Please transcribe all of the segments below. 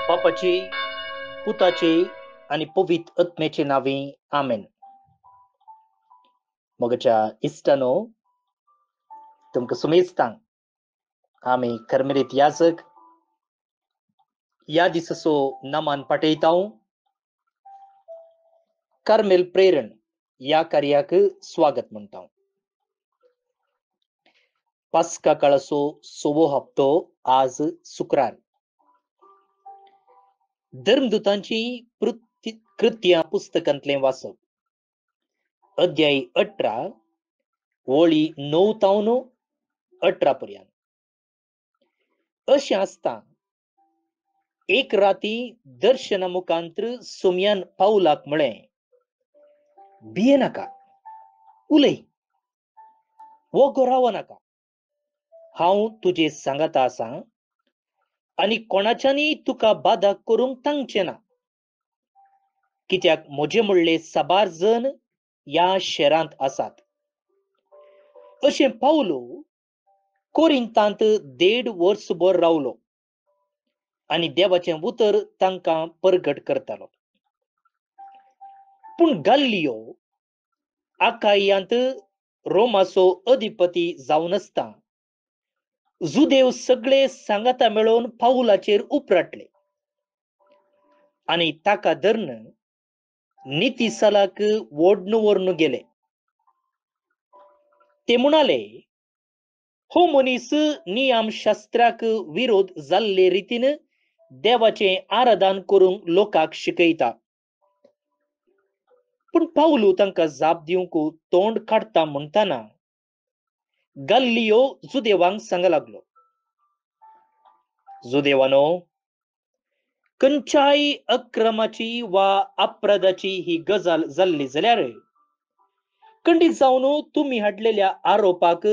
बापाचे, पुताचे आणि पवित्र आत्म्याचे नावे आमेन. मोगच्या इष्टानो तुमका सुमेस्तांग आम्ही कर्मरीत याजक या दिससो नमान पाठयताव कर्मेल प्रेरण या कार्याक स्वागत म्हणताव. पास्का काळसो सोवो हप्तो आज शुक्रार. धर्मदूतांची कृत्या पुस्तकांतले वाचप. अध्याय 18 वळी 9 तावन 18 पर्यंत. अशें आसता एक राती दर्शना मुखांतर सोम्यान पावलाक म्हळें, भिये नाका, उलय, वो राव नाका. हांव तुजे सांगाता आसा आनी कोणाच्यानी तुका बाधा करूंक तांगचे ना, कित्याक म्हजे म्हणले साबार जण या शहरांत आसात. अशें पावलो कोरिंतांत 1.5 वर्सभर रावलो आनी देवाचें उतर तांकां परगट करतालो. पूण गल्लियो आकायांत रोमाचो अधिपती जावन आसता जुदेव सगळे सांगाता मेळोन पाऊलाचेर उपराटले आनी ताका धरून नितिसालाक ओडून व्हरून गेले. ते म्हणाले, हो मनीस नियम शास्त्राक विरोध जाल्ले रितीन देवाचे आराधन करूंक लोकांक शिकयता. पूण पाऊल तांकां जाप दिवंक तोंड काडटा म्हणटाना गल्लियो जुदेवांक सांग लागलो, जुदेवानो, खंयच्याय अक्रमाची वा अपराधाची ही गजाल जाल्ली जाल्यार खंडीत जावन तुम्ही हाडलेल्या आरोपाक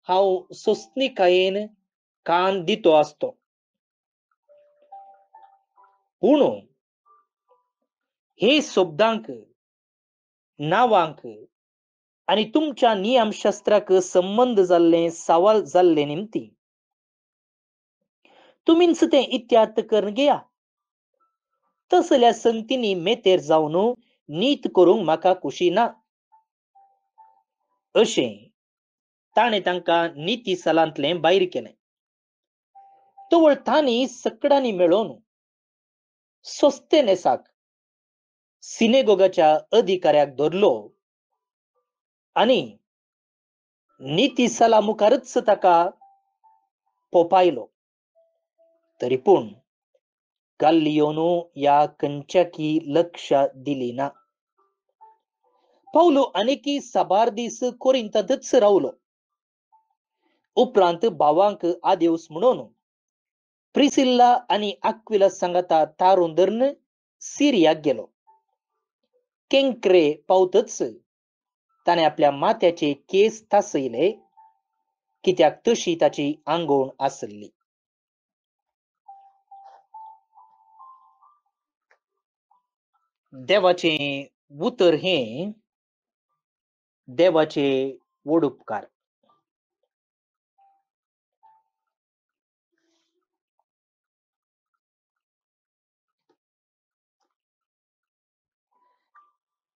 हांव सोंसणीकायेन कान दितो आसतो. पूण हे शब्दांक, नावांक आनी तुमच्या नियमशास्त्राक संबंध जाल्ले सवाल जाल्ले निमती तुमीच तें इत्यार्थ करून घेया. तसल्या संतींनी मेतेर जावन नीत करूंक म्हाका खुशी ना. अशें ताणें तांकां नितिसालांतले भायर केलें. तवळ तांणी सकडांनी मेळोन सोस्तेनेसाक सिनेगोगाच्या अधिकाऱ्याक धरलो आनी नितिसाला मुखारच ताका पोपायलो. तरी पूण गल्लियोनू या खंयच्याकी लक्ष दिली ना. पावलो आनीकी साबार दीस कोरिंतांतच रावलो. उपरांत भावांक आदेवस म्हणून प्रिसिल्ला आनी आक्विला सांगाता तारून धरून सिरियाक गेलो. केंक्रे पावतच ताणें आपल्या माथ्याचे केस तासयले, कित्याक तशी ताची आंगवण आसली. देवाचे उतर हे देवाचे व्हड उपकार.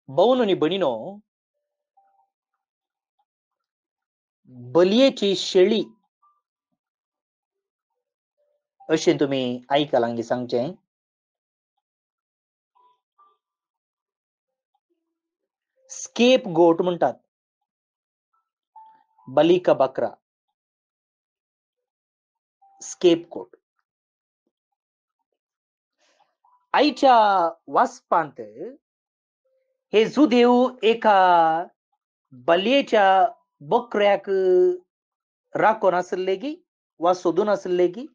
भाऊन आनी भणीनो, बलयेची शेळी अशें तुमी आयकलां सांगचें. स्केप गोट म्हणटात, बलिका बकरा, स्केप गोट. आईच्या वाचपांत हे जुदेव एका बलयेच्या बकऱ्याक राखोन आसले की वा सोदून आसले की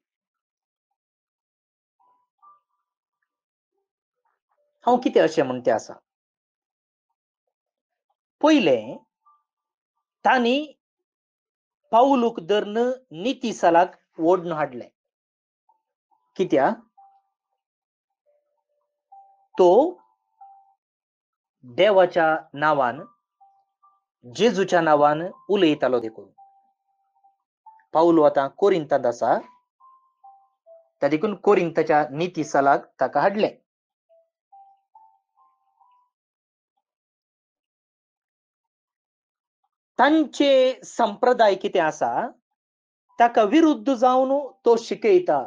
हांव कितें अशें म्हणते आसा. पयलें तांणी पाऊलूक धरून नितिसालाक ओडून हाडलें. कित्याक तो देवाच्या नांवान, जेजूच्या नांवान उलयतालो देखून. पाऊल आतां कोरिंतांत आसा. त्या देखून कोरिंथच्या नीती सलाक ताका हाडले. तांचे संप्रदाय कितें आसा ताका विरुद्ध जावन तो शिकयता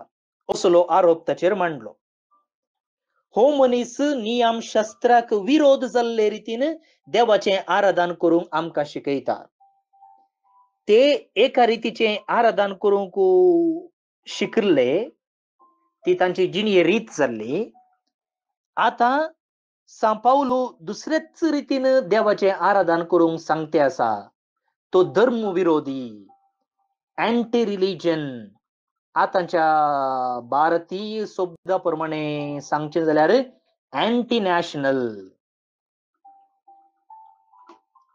असलो आरोप ताचेर मांडलो. हो मनीस नियम शास्त्राक विरोध जाल्ले रितीन देवाचें आराधन करूंक आमकां शिकयता. ते एका रितीचें आराधन करूंक शिकले, ती तांची जिणी रीत जाल्ली. आता सांपावलो दुसरेच रितीन देवाचें आराधन करूंक सांगते आसा. तो धर्म विरोधी, अँटी रिलिजन. आतांच्या भारतीय शब्दा प्रमाणे सांगचें जाल्यार अँटी नॅशनल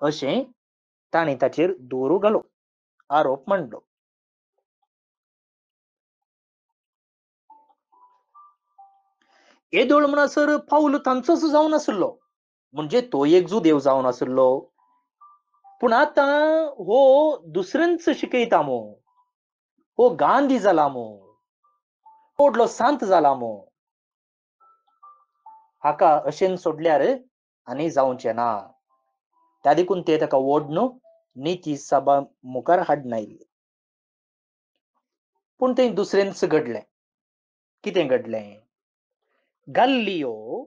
अशें ताणें ताचेर दोरो घालो, आरोप मांडलो. येदोळ म्हणसर पाऊल तांचोच जावन आसलो, म्हणजे तो एक जुदेव जावन आसलो. पूण आता हो दुसऱ्यांच शिकयता मो, हो गांधी जाला मो, व्हडलो संत जाला मो. हाका अशें सोडल्यार आनी जावचें ना. त्या देखून ते ताका ओडून नीती सभा मुखार हाडून आयले. पूण तें दुसरेंच घडलें. कितें घडलें? गल्लियो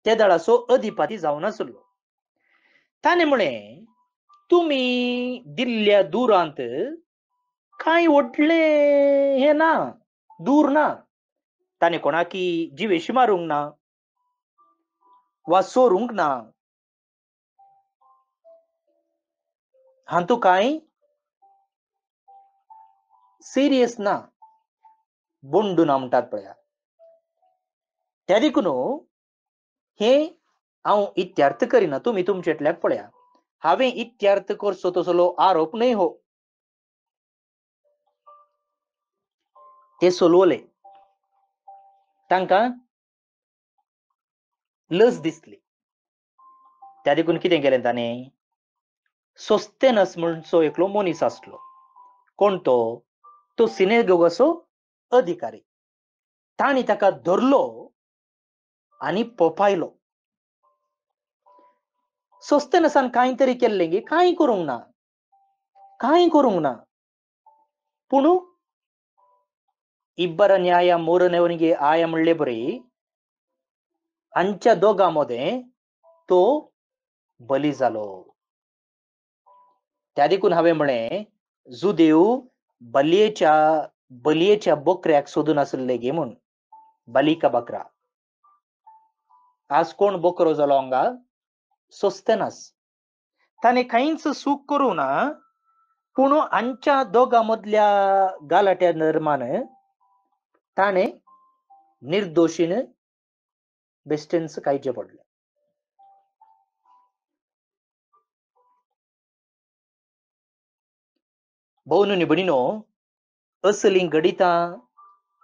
त्या दळाचो अधिपती जावन आसलो. ताणें म्हळें, तुमी दिल्ल्या दुरांत कांय व्हडलें हें ना, दूर ना. ताणें कोणाकी जिवेशी मारूंक ना वा सोरूंक ना. हातूं कांय सिरियस ना, बोंडू ना म्हणटात पळया. त्या देखून हें हांव इत्यार्थ करिना, तुमी तुमचेटल्याक पळया. हांवें इत्यार्थ करचो तसलो आरोप न्हय हो. ते सोलवले. तांकां लज दिसली. त्या देखून कितें केलें ताणें? सोस्तेनस म्हणचो एकलो मनीस आसलो. कोण तो? तो सिनेगोगाचो अधिकारी. ताणी ताका धरलो आनी पोपायलो. सोस्तेनसान कांय तरी केल्लें गे, कांय करूंक ना, कांय करूंक ना. पूण इब्बर न्याय ಮೂರನೆಯವನಿಗೆ ಆಯ म्हणले बरे, हांच्या दोगांमध्ये तो बली जालो. त्या देखून हांवें म्हळें, जुदेव बलयेच्या बोकऱ्याक सोदून आसले गे म्हूण. बली का बकरा. आज कोण बोकरो जालो हांगा? सोस्तेनस. ताणें कांयच सूख करूं ना, पूण हांच्या दोगां मदल्या गालाट्या दरम्यान ताणें निर्दोशीन बेश्टेंच कायचें पडलें. भोवन न्ही भणिनो, असलीं घडितां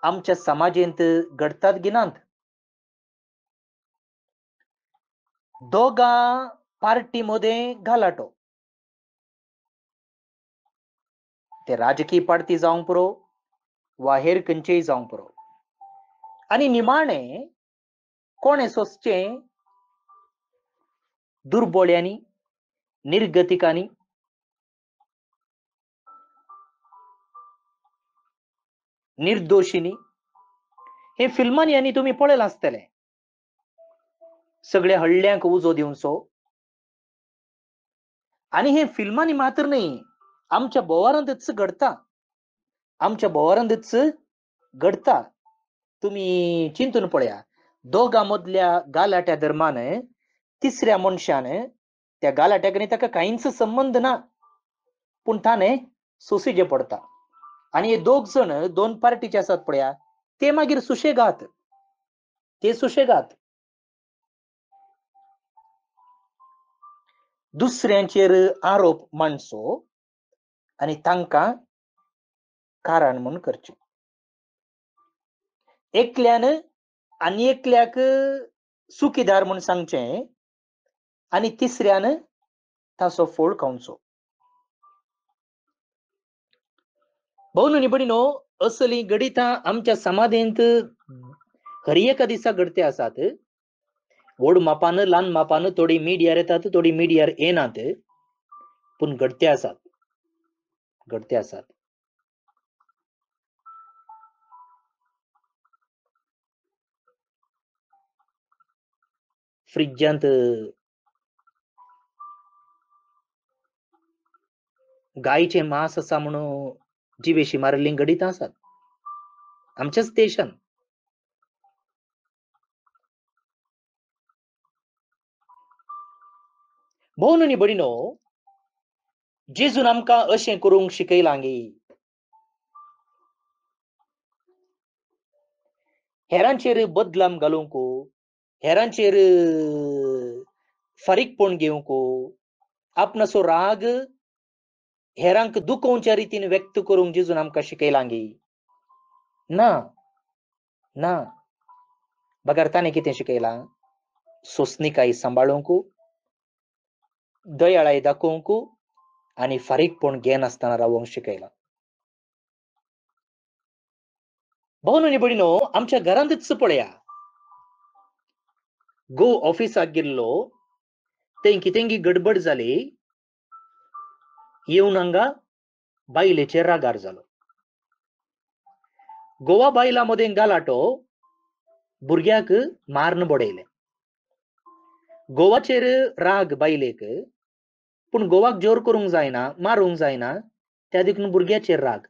आमच्या समाजेंत घडतात गिनांत. दोगां पार्टीमध्ये घालाटो. ते राजकीय पार्टी जावंक पुरो वा हेर खंयचेय जावंक पुरो. आनी निमाणें कोणें सोंसचें? दुर्बळ्यांनी, निर्गतिकांनी, निर्दोशींनी. हे फिल्मांनी आनी तुमी पळयलां आसतलें. सगळ्या हळड्यांक उजो दिवचो. आनी हे फिल्मांनी मात्र न्ही, आमच्या बोवारांतच घडता. आमच्या बोवारांतच घडता. तुमी चिंतून पळया. दोगां मदल्या गालाट्या दरम्यान तिसऱ्या मनशान त्या गालाट्याक आनी ताका कांयच संबंध ना, पूण ताणें सोंसिचें पडटा. आनी हे दोग जण दोन पार्टीचे आसात पळया, ते मागीर सुशेगाद. ते सुशेगाद. दुसऱ्यांचेर आरोप मांडचो आनी तांकां कारण म्हूण करचें. एकल्यान आनी एकल्याक चुकीदार म्हूण सांगचें आनी तिसऱ्यान ताचो फोड खावचो. भोवन न्ही भणिनो, असली गणितां आमच्या समाधींत हर एका दिसा घडते आसात. व्हड मापान ल्हान मापान थोडी मिडियार येतात, थोडी मिडियार येनात, पूण घडते आसात. घडते आसात. फ्रिजांत गायचे मांस आसा म्हणून जिवेशी मारिल्लीं गणितां आसात आमच्याच देशांत. भोवन न्ही भयणीनो, जेजून आमकां अशें करूंक शिकयलां गे. हेरांचेर बदलाम घालूंक, हेरांचेर फारीकपण घेवंक, आपणाचो राग हेरांक दुखोवच्या रितीन व्यक्त करूंक जेजून आमकां शिकयलां गे. ना ना, बगर ताणें कितें शिकयलां? सोंसणीकाय सांबाळूंक, दयाळाय दाखोवंक आनी फारीकपण घेनासतना रावोंक शिकयलां. भोवन आनी भयणीनो, आमच्या घरांतच पळया. घोव ऑफिसाक गेल्लो, थंय कितेंगी गडबड जाली, येवन हांगा बायलेचेर रागार जालो. घोवा बायला मदें गालाटो, भुरग्याक मारन बडयलें. घोवाचेर राग बायलेक, पूण घोवाक जोर करूंक जायना, मारूंक जायना, त्या देखून भुरग्याचेर राग.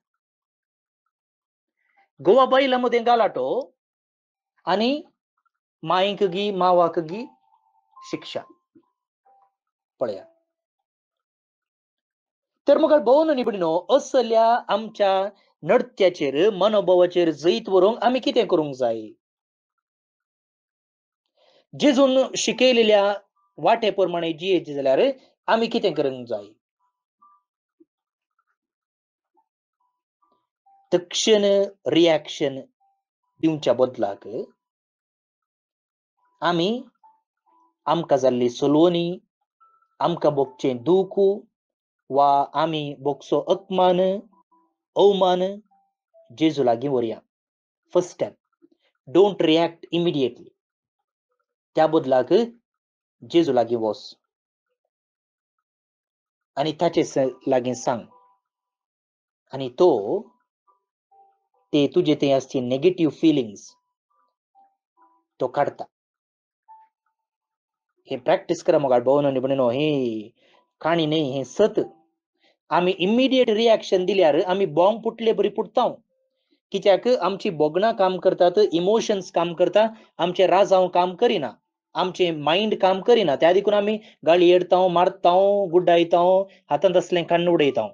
घोवा बायला मदें गालाटो आनी मायक गी मावाक गी शिक्षा. पळया. तर मग भोवन आनी भयणीनो, असल्या आमच्या नडत्याचेर, मनोभावाचेर जैत व्हरूंक आमी कितें करूंक जाय? जेजून शिकयलेल्या वाटे प्रमाणे जियेचे जाल्यार आमी कितें करूंक जाय? तक्षण रिएक्शन दिवच्या बदलाक आमी आमकां जाल्ली सलवनी, आमकां भोगचें दूख वा आमी भोगचो अपमान, अवमान जेजू लागीं व्हरया. First step, don't react immediately. त्या बदलाक जेजू लागीं वच आनी ताचे लागीं सांग. आनी तो ते तुजे थंय आसची नेगेटिव्ह फिलिंग्स तो काडटा. हे प्रॅक्टीस करा मोगाळ भोवन आनी भयणीनो. ही काणी न्ही, हें सत. आमी इमिडिएट रिएक्शन दिल्यार आमी बॉम्ब फुटले बरी फुटतांव. कित्याक आमची बोगणां काम करतात, इमोशन्स काम करता, आमचें राजांव काम करिना, आमचें मायंड काम करिना. त्या देखून आमी गाळी येडतांव, मारतांव, गुड्डायतांव, हातांत असलें काडून उडयतांव.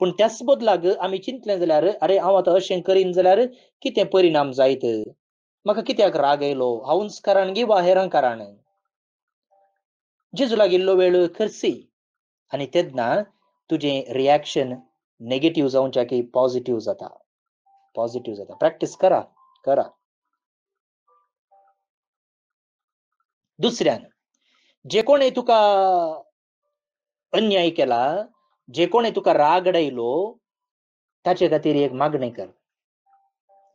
पूण त्याच बदलाक आमी चिंतलें जाल्यार आरे हांव आतां अशें करीन जाल्यार कितें परिणाम जायत? म्हाका कित्याक राग येयलो? हांवूच कारण गी वा हेरां कारण? जेजू लागीं इल्लो वेळ करसी आनी तेन्ना तुजें रिएक्शन नेगेटिव्ह जावच्या की पॉझिटिव्ह जाता. पॉझिटिव्ह जाता. प्रॅक्टीस करा, करा. दुसऱ्यान, जे कोणें तुका अन्याय केला, जे कोणें तुका राग डयलो, ताचे खातीर एक मागणें कर.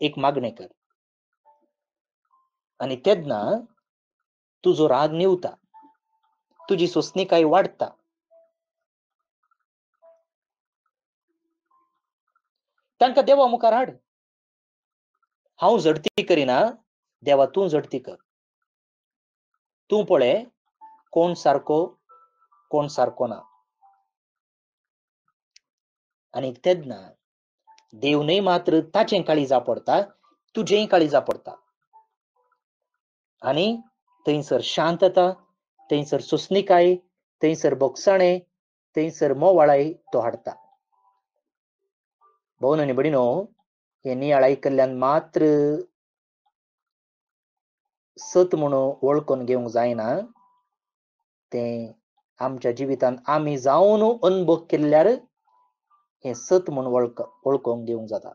एक मागणें कर. आनी तेन्ना तुजो राग निवता, तुजी सोंसणीकाय वाडटा. तांकां देवा मुखार हाड. हांव झडती करिना, देवा तूं झडती कर. तूं पळय कोण सारको, कोण सारको ना. आनी तेन्ना देव न्हय मात्र ताचें काळिजा पडटा, तुजेंय काळिजा पडटा. आनी थंयसर शांतता, थंयसर सोंसणीकाय, थंयसर बोगसाणें, थंयसर मोवाळाय तो हाडटा. भोवन आनी भयणीनो, हे नियाळाय कडल्यान मात्र सत म्हणून वळखून घेवंक जायना. तें आमच्या जिवितांत आमी जावन अनुभव केल्ल्यार हें सत म्हणून वळखूंक घेवंक जाता.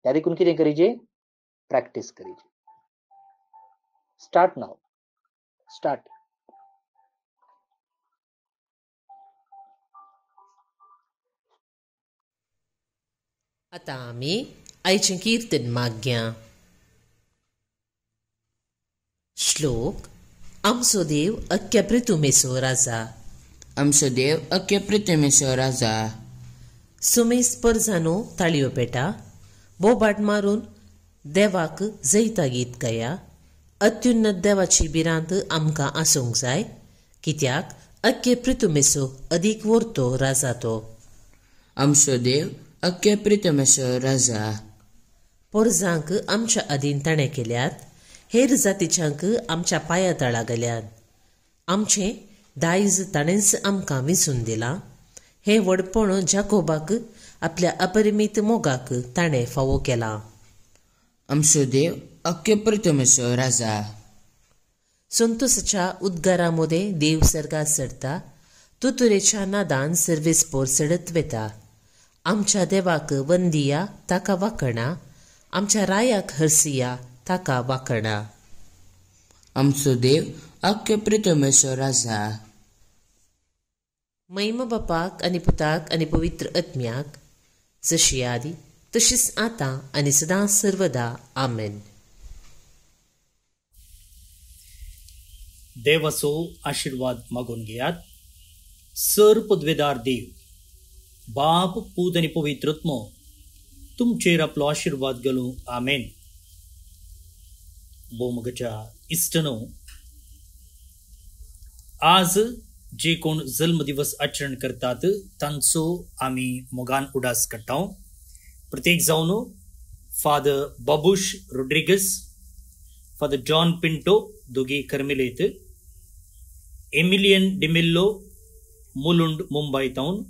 त्या देखून कितें करीचें? प्रॅक्टीस करीची. स्टार्ट नाव. स्टार्ट. आतां आमी आयचें कीर्तन माग्या. श्लोक. आमचो देव अख्ख्या पृथ्वीचो राजा. आमचो देव अख्ख्या पृथ्वीचो राजा. सुमेस परजानो ताळयो पेटा. बोबाट मारून देवाक जैता गीत गाया. अत्युन्नत देवाची बिरांत आमकां आसूंक जाय, कित्याक अख्खे पृथ्वीचो अदीक व्हरतो राजा तो. आमचो देव अख्ख्या पृथ्वीचो राजा. पोरजांक आमच्या अधीन ताणें केल्यात. हेर जातीच्यांक आमच्या पांया तळा गेल्यात. आमचें दायज ताणेंच आमकां विंचून दिलां. हें व्हडपण जाकोबाक आपल्या अपरिमीत मोगाक ताणें फावो केलां. आमचो देव अख्ख्या पृथ्वीचो राजा. संतोसाच्या उद्गारा मदें देव सर्गात चडटा. तुतुरेच्या नादान सर्वेस्पोर चडत वेता. आमच्या देवाक वंदिया ताका वाखणा. आमच्या रायाक हरसिया ताका वाखणा. आमचो देव अख्ख्या पृथ्वीचो राजा. महिमा बापाक आनी पुताक आनी पवित्र आत्म्याक, जशी आदी तशीच आतां आनी सदां सर्वदा. आमेन. देवाचो आशीर्वाद मागून घेयात. सर पदवेदार देव, बाप, पूत आनी पवित्र आत्मो तुमचेर आपलो आशीर्वाद घालूं. आमेन. भोवमगाच्या इश्टनो, आज जे कोण जल्मदिवस आचरण करतात तांचो आमी मोगान उडास काडटा. प्रत्येक जावन फादर बाबूश रोड्रिगस, फादर जॉन पिंटो दोगी कर्मिलेत, Emilian Dmello Mulund Mumbai town,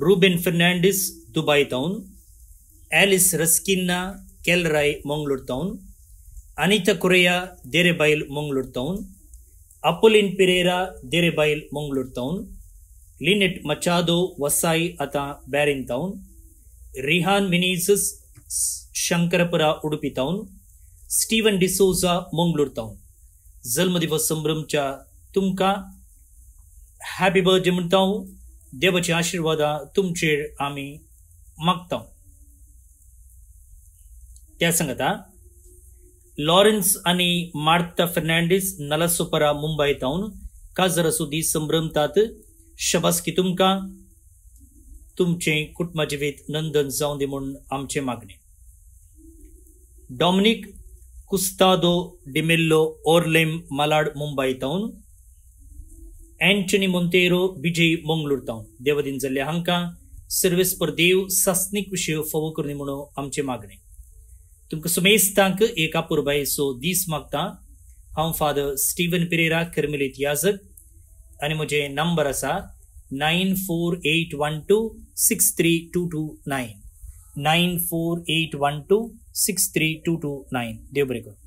Ruben Fernandes Dubai town, Alice Rasquinha Kelarai Mangalore town, Anita Correa Derebail Mangalore town, Apoline Pereira Derebail Mangalore town, Lynette Machado Vasai आता Bahrain town, Rihan Menezes Shankarpura Udupi town, Steven D'Souza Mangalore town. जन्मदिवस संभ्रमच्या तुमकां हॅपी बर्थडे म्हणटा. देवाचे आशीर्वादा तुमचेर आमी मागता. त्या सांगता लॉरेन्स आणि मार्था फर्नांडीस नलासोपरा मुंबई टाउन काजरा सुदी संभ्रमतात. शबासकी तुमकां. तुमचे कुटुंबा जिवीत नंदन जावं दी म्हणून आमचे मागणे. डॉमिनिक कुस्तादो डिमेल्लो ओर्लेम मालाड मुंबई टाउन, एंटनी मोंतेरो विजय मंगळूर टाउन. देवदीन जाल्ले हांकां सर्वेस्पर देव सासनीक विशय फावो करनी म्हणून आमचे मागणे. तुमकां सुमेस्तांक एक अपुरबायेचो दीस मागता. हांव फादर स्टीवन पिरेरा कर्मिलीत याजक आनी म्हजे नंबर आसा 9481263229 9481263229. देव बरें करूं.